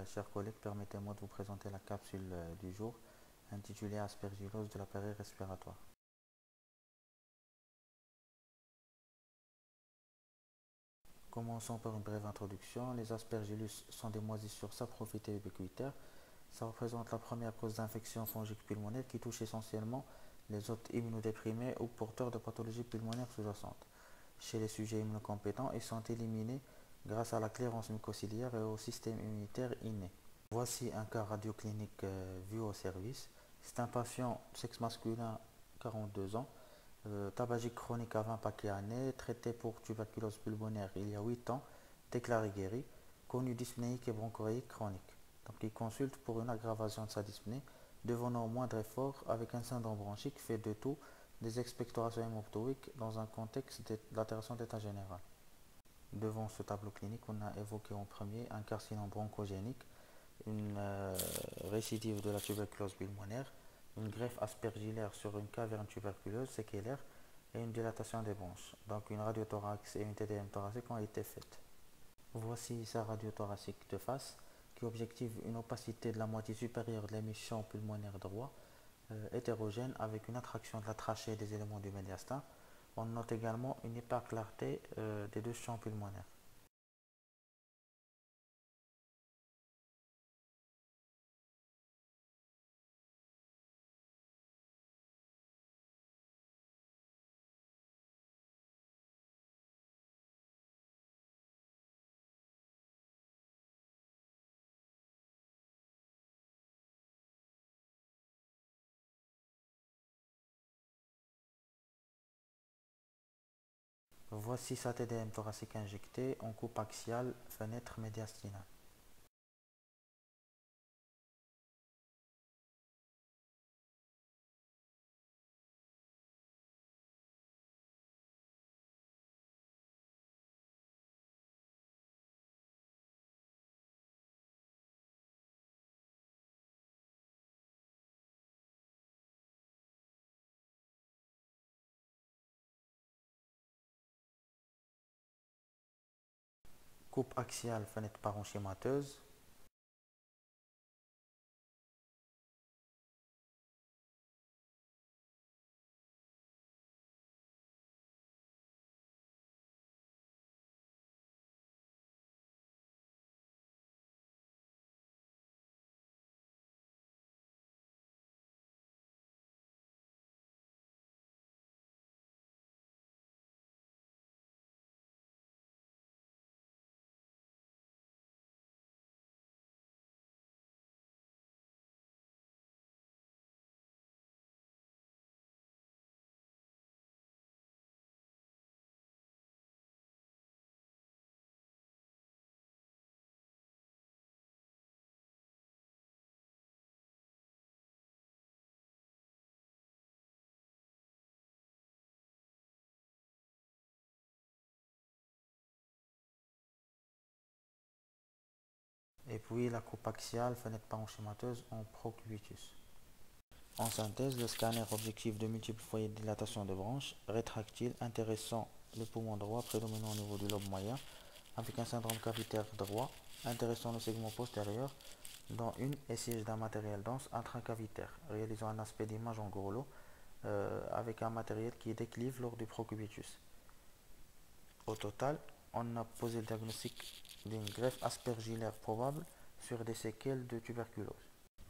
chers collègues, permettez-moi de vous présenter la capsule du jour intitulée Aspergillose de l'appareil respiratoire. Commençons par une brève introduction. Les aspergillus sont des moisissures saprophytes et ubiquitaires. Ça représente la première cause d'infection fongique pulmonaire qui touche essentiellement les hôtes immunodéprimés ou porteurs de pathologies pulmonaires sous-jacentes. Chez les sujets immunocompétents, ils sont éliminés grâce à la clairance mucociliaire et au système immunitaire inné. Voici un cas radioclinique vu au service. C'est un patient sexe masculin, 42 ans, tabagique chronique à 20 paquets années, traité pour tuberculose pulmonaire il y a 8 ans, déclaré guéri, connu dyspnéique et bronchoïque chronique. Donc il consulte pour une aggravation de sa dyspnée, devenant au moindre effort avec un syndrome bronchique fait de tout, des expectorations hémoptyliques dans un contexte d'altération d'état général. Devant ce tableau clinique, on a évoqué en premier un carcinome bronchogénique, une récidive de la tuberculose pulmonaire, une greffe aspergillaire sur une caverne tuberculeuse séquelaire et une dilatation des bronches. Donc une radiothorax et une TDM thoracique ont été faites. Voici sa radiothoracique de face qui objective une opacité de la moitié supérieure de l'émission pulmonaire droit, hétérogène avec une attraction de la trachée et des éléments du médiastin. On note également une hyperclarté des deux champs pulmonaires. Voici sa TDM thoracique injectée en coupe axiale, fenêtre médiastinale. Coupe axiale, fenêtre parenchymateuse. Et puis la coupe axiale, fenêtre parenchymateuse en procubitus. En synthèse, le scanner objectif de multiples foyers de dilatation de branches, rétractile, intéressant le poumon droit prédominant au niveau du lobe moyen, avec un syndrome cavitaire droit, intéressant le segment postérieur, dont une est siège d'un matériel dense intracavitaire, réalisant un aspect d'image en gros lot, avec un matériel qui déclive lors du procubitus. Au total, on a posé le diagnostic d'une greffe aspergillaire probable sur des séquelles de tuberculose.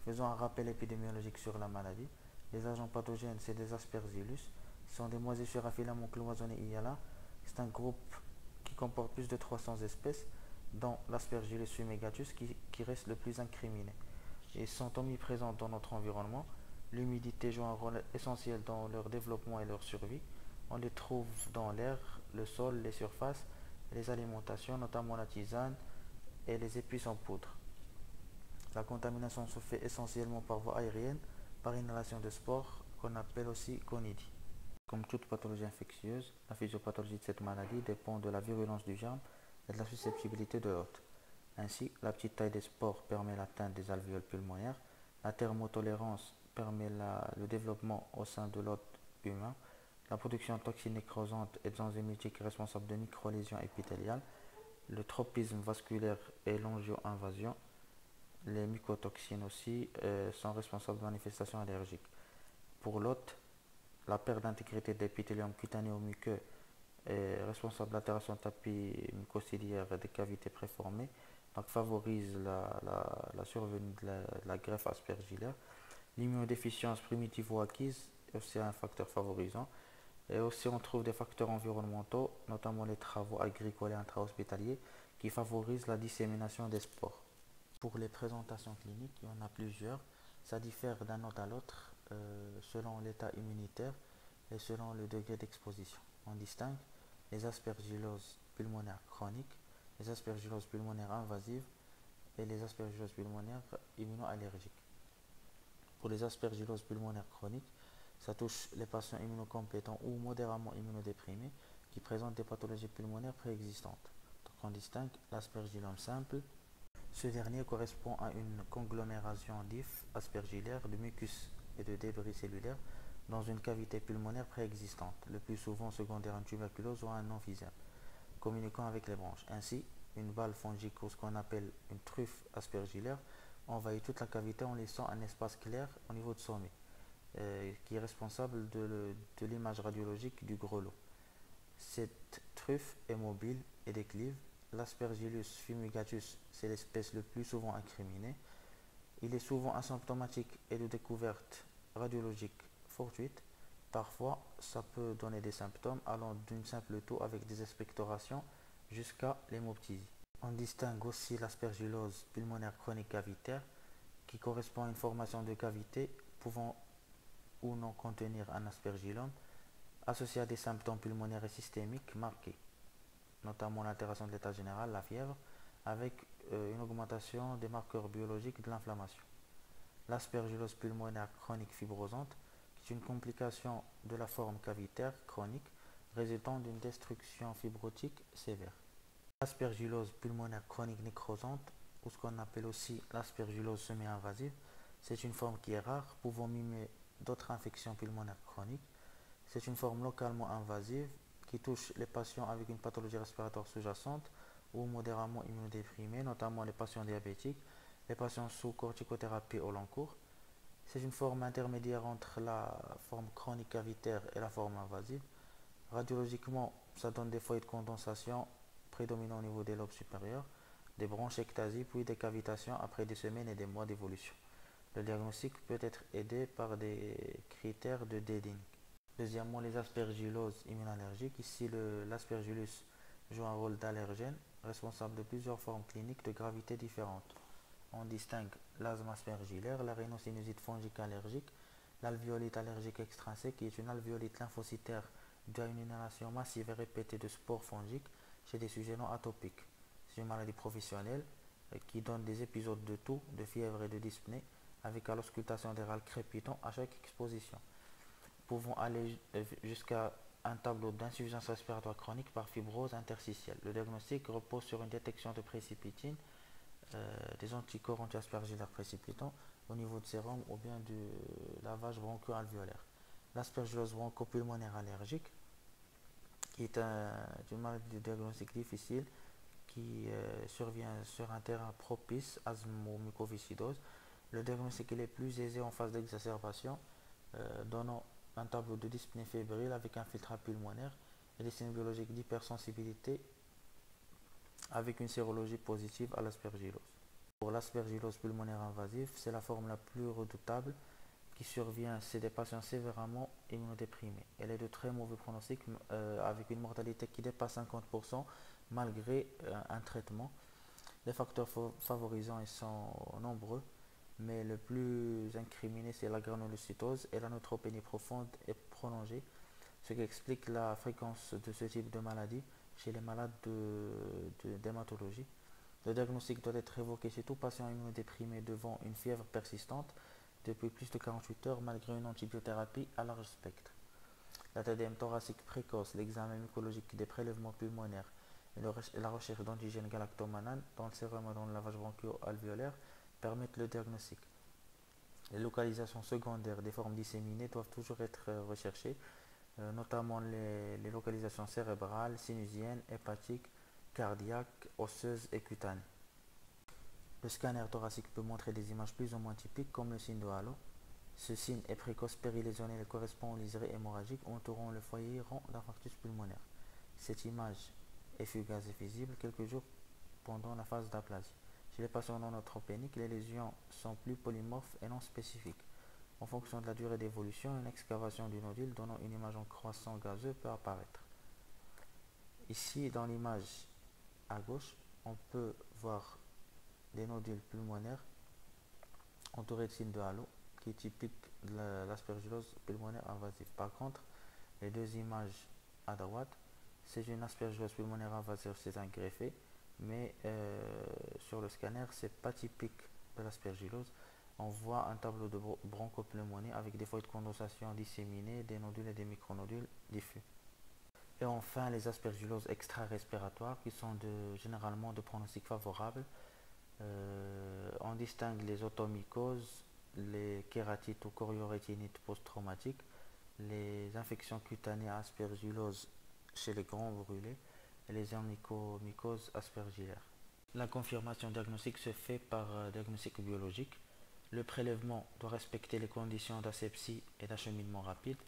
Faisons un rappel épidémiologique sur la maladie. Les agents pathogènes, c'est des aspergillus, ce sont des moisissures à filaments cloisonnés IALA. C'est un groupe qui comporte plus de 300 espèces, dont l'Aspergillus fumigatus qui reste le plus incriminé. Ils sont omniprésents dans notre environnement. L'humidité joue un rôle essentiel dans leur développement et leur survie. On les trouve dans l'air, le sol, les surfaces, les alimentations, notamment la tisane et les épices en poudre. La contamination se fait essentiellement par voie aérienne, par inhalation de spores, qu'on appelle aussi conidie. Comme toute pathologie infectieuse, la physiopathologie de cette maladie dépend de la virulence du germe et de la susceptibilité de l'hôte. Ainsi, la petite taille des spores permet l'atteinte des alvéoles pulmonaires, la thermotolérance permet le développement au sein de l'hôte humain, la production de toxines nécrosantes et enzymétiques responsables de microlésions épithéliales, le tropisme vasculaire et l'angio-invasion, Les mycotoxines aussi sont responsables de manifestations allergiques. Pour l'hôte, la perte d'intégrité de l'épithélium cutané ou muqueux est responsable de l'altération de tapis mucociliaire et des cavités préformées, donc favorise la survenue de la greffe aspergillaire. L'immunodéficience primitive ou acquise est aussi un facteur favorisant. Et aussi, on trouve des facteurs environnementaux, notamment les travaux agricoles et intra-hospitaliers, qui favorisent la dissémination des spores. Pour les présentations cliniques, il y en a plusieurs. Ça diffère d'un hôte à l'autre selon l'état immunitaire et selon le degré d'exposition. On distingue les aspergilloses pulmonaires chroniques, les aspergilloses pulmonaires invasives et les aspergilloses pulmonaires immunoallergiques. Pour les aspergilloses pulmonaires chroniques, ça touche les patients immunocompétents ou modérément immunodéprimés qui présentent des pathologies pulmonaires préexistantes. Donc on distingue l'aspergillome simple. Ce dernier correspond à une conglomération d'if aspergillaire de mucus et de débris cellulaires dans une cavité pulmonaire préexistante, le plus souvent secondaire à une tuberculose ou à un emphysème, communiquant avec les branches. Ainsi, une balle fongique ou ce qu'on appelle une truffe aspergillaire envahit toute la cavité en laissant un espace clair au niveau de sommet, qui est responsable de l'image radiologique du grelot. Cette truffe est mobile et déclive. L'Aspergillus fumigatus, c'est l'espèce le plus souvent incriminée. Il est souvent asymptomatique et de découverte radiologique fortuite. Parfois, ça peut donner des symptômes allant d'une simple toux avec des expectorations jusqu'à l'hémoptysie. On distingue aussi l'aspergillose pulmonaire chronique cavitaire qui correspond à une formation de cavité pouvant ou non contenir un aspergillome associé à des symptômes pulmonaires et systémiques marqués, notamment l'altération de l'état général, la fièvre, avec une augmentation des marqueurs biologiques de l'inflammation. L'aspergillose pulmonaire chronique fibrosante, qui est une complication de la forme cavitaire chronique résultant d'une destruction fibrotique sévère. L'aspergillose pulmonaire chronique nécrosante, ou ce qu'on appelle aussi l'aspergillose semi-invasive, c'est une forme qui est rare, pouvant mimer d'autres infections pulmonaires chroniques. C'est une forme localement invasive qui touche les patients avec une pathologie respiratoire sous-jacente ou modérément immunodéprimés, notamment les patients diabétiques, les patients sous corticothérapie au long cours. C'est une forme intermédiaire entre la forme chronique cavitaire et la forme invasive. Radiologiquement, ça donne des foyers de condensation prédominants au niveau des lobes supérieurs, des bronchectasies puis des cavitations après des semaines et des mois d'évolution. Le diagnostic peut être aidé par des critères de Deding. Deuxièmement, les aspergilloses immunallergiques. Ici, l'aspergillus joue un rôle d'allergène responsable de plusieurs formes cliniques de gravité différentes. On distingue l'asthme aspergillaire, la rhinosinusites fongique allergique, l'alvéolite allergique extrinsèque qui est une alvéolite lymphocytaire due à une inhalation massive et répétée de spores fongiques chez des sujets non atopiques. C'est une maladie professionnelle qui donne des épisodes de toux, de fièvre et de dyspnée avec à l'auscultation des râles crépitants à chaque exposition, pouvant aller jusqu'à un tableau d'insuffisance respiratoire chronique par fibrose interstitielle. Le diagnostic repose sur une détection de précipitine, des anticorps anti-aspergillaires précipitants au niveau de sérum ou bien du lavage broncho-alvéolaire. L'aspergillose bronchopulmonaire allergique, qui est une maladie de diagnostic difficile qui survient sur un terrain propice, asthme ou mucoviscidose. Le diagnostic est plus aisé en phase d'exacerbation, donnant un tableau de dyspnée fébrile avec un filtrat pulmonaire et des signes biologiques d'hypersensibilité avec une sérologie positive à l'aspergillose. Pour l'aspergillose pulmonaire invasive, c'est la forme la plus redoutable qui survient chez des patients sévèrement immunodéprimés. Elle est de très mauvais pronostic avec une mortalité qui dépasse 50% malgré un traitement. Les facteurs favorisants sont nombreux, mais le plus incriminé c'est la granulocytose et la neutropénie profonde et prolongée, ce qui explique la fréquence de ce type de maladie chez les malades d'hématologie. Le diagnostic doit être évoqué chez tout patient immunodéprimé devant une fièvre persistante depuis plus de 48 heures malgré une antibiothérapie à large spectre. La TDM thoracique précoce, l'examen mycologique des prélèvements pulmonaires et la recherche d'antigènes galactomannan dans le sérum et dans le lavage broncho-alvéolaire permettent le diagnostic. Les localisations secondaires des formes disséminées doivent toujours être recherchées, notamment les localisations cérébrales, sinusiennes, hépatiques, cardiaques, osseuses et cutanées. Le scanner thoracique peut montrer des images plus ou moins typiques comme le signe de halo. Ce signe est précoce périlésionnel et correspond aux liserés hémorragiques entourant le foyer rond d'infarctus pulmonaire. Cette image est fugace et visible quelques jours pendant la phase d'aplasie. Chez les patients non neutropéniques, les lésions sont plus polymorphes et non spécifiques. En fonction de la durée d'évolution, une excavation du nodule donnant une image en croissant gazeux peut apparaître. Ici, dans l'image à gauche, on peut voir des nodules pulmonaires entourés de signes de halo, qui est typique de l'aspergillose pulmonaire invasive. Par contre, les deux images à droite, c'est une aspergillose pulmonaire invasive, c'est un greffé, mais sur le scanner, c'est pas typique de l'aspergillose. On voit un tableau de bronchopneumonie avec des feuilles de condensation disséminées, des nodules et des micronodules diffus. Et enfin, les aspergilloses extra-respiratoires qui sont généralement de pronostic favorable. On distingue les automycoses, les kératites ou choriorétinites post-traumatiques, les infections cutanées à aspergillose chez les grands brûlés et les onychomycoses aspergillaires. La confirmation diagnostique se fait par diagnostic biologique. Le prélèvement doit respecter les conditions d'asepsie et d'acheminement rapide.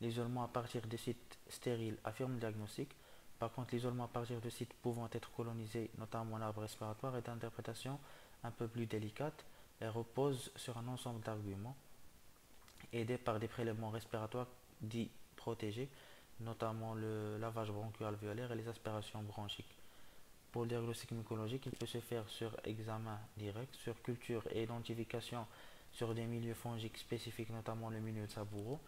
L'isolement à partir de sites stériles affirme le diagnostic. Par contre, l'isolement à partir de sites pouvant être colonisés, notamment l'arbre respiratoire, est d'interprétation un peu plus délicate et repose sur un ensemble d'arguments aidés par des prélèvements respiratoires dits protégés, notamment le lavage broncho-alvéolaire et les aspirations bronchiques. Pour le diagnostic mycologique, il peut se faire sur examen direct, sur culture et identification sur des milieux fongiques spécifiques, notamment le milieu de Saburo,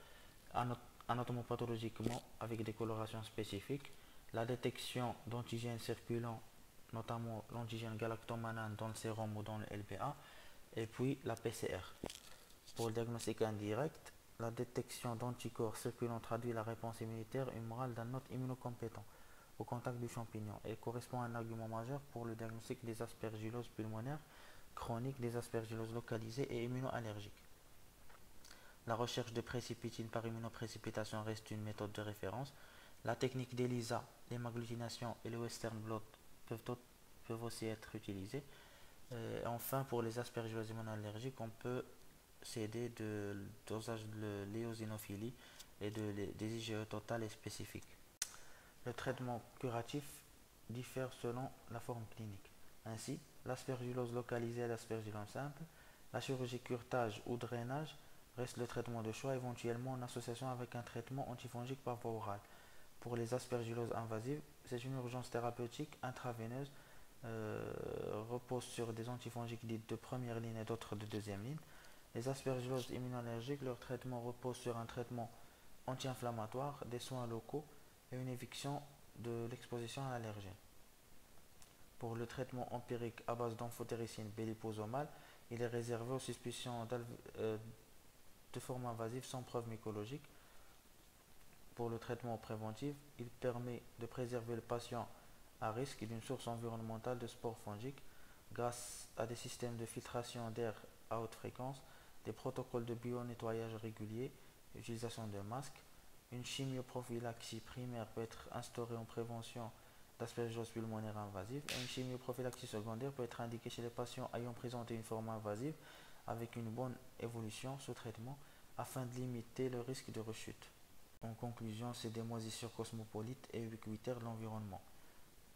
anatomopathologiquement avec des colorations spécifiques, la détection d'antigènes circulants, notamment l'antigène galactomannan dans le sérum ou dans le LPA, et puis la PCR. Pour le diagnostic indirect, la détection d'anticorps circulants traduit la réponse immunitaire humorale d'un hôte immunocompétent au contact du champignon et correspond à un argument majeur pour le diagnostic des aspergilloses pulmonaires chroniques, des aspergilloses localisées et immunoallergiques. La recherche de précipitine par immunoprécipitation reste une méthode de référence. La technique d'ELISA, l'hémagglutination et le Western blot peuvent aussi être utilisées. Enfin, pour les aspergilloses immunoallergiques, on peut s'aider de dosage de l'éosinophilie et des IgE totales et spécifiques. Le traitement curatif diffère selon la forme clinique. Ainsi, l'aspergillose localisée et l'aspergillome simple, la chirurgie curetage ou drainage reste le traitement de choix, éventuellement en association avec un traitement antifongique par voie orale. Pour les aspergilloses invasives, c'est une urgence thérapeutique intraveineuse, repose sur des antifongiques dites de première ligne et d'autres de deuxième ligne. Les aspergilloses immunoallergiques, leur traitement repose sur un traitement anti-inflammatoire, des soins locaux et une éviction de l'exposition à l'allergène. Pour le traitement empirique à base d'amphotéricine béliposomale, il est réservé aux suspicions de forme invasive sans preuve mycologique. Pour le traitement préventif, il permet de préserver le patient à risque d'une source environnementale de spores fongiques grâce à des systèmes de filtration d'air à haute fréquence, des protocoles de bio-nettoyage réguliers, l'utilisation de masques. Une chimioprophylaxie primaire peut être instaurée en prévention d'aspergillose pulmonaire invasive et une chimioprophylaxie secondaire peut être indiquée chez les patients ayant présenté une forme invasive avec une bonne évolution sous traitement afin de limiter le risque de rechute. En conclusion, c'est des moisissures cosmopolites et ubiquitaires de l'environnement.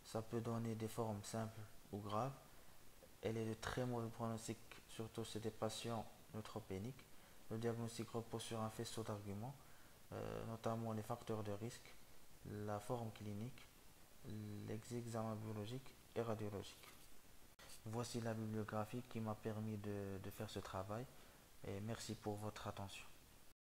Ça peut donner des formes simples ou graves. Elle est de très mauvais pronostic, surtout chez des patients neutropéniques. Le diagnostic repose sur un faisceau d'arguments, notamment les facteurs de risque, la forme clinique, les examens biologiques et radiologiques. Voici la bibliographie qui m'a permis de faire ce travail et merci pour votre attention.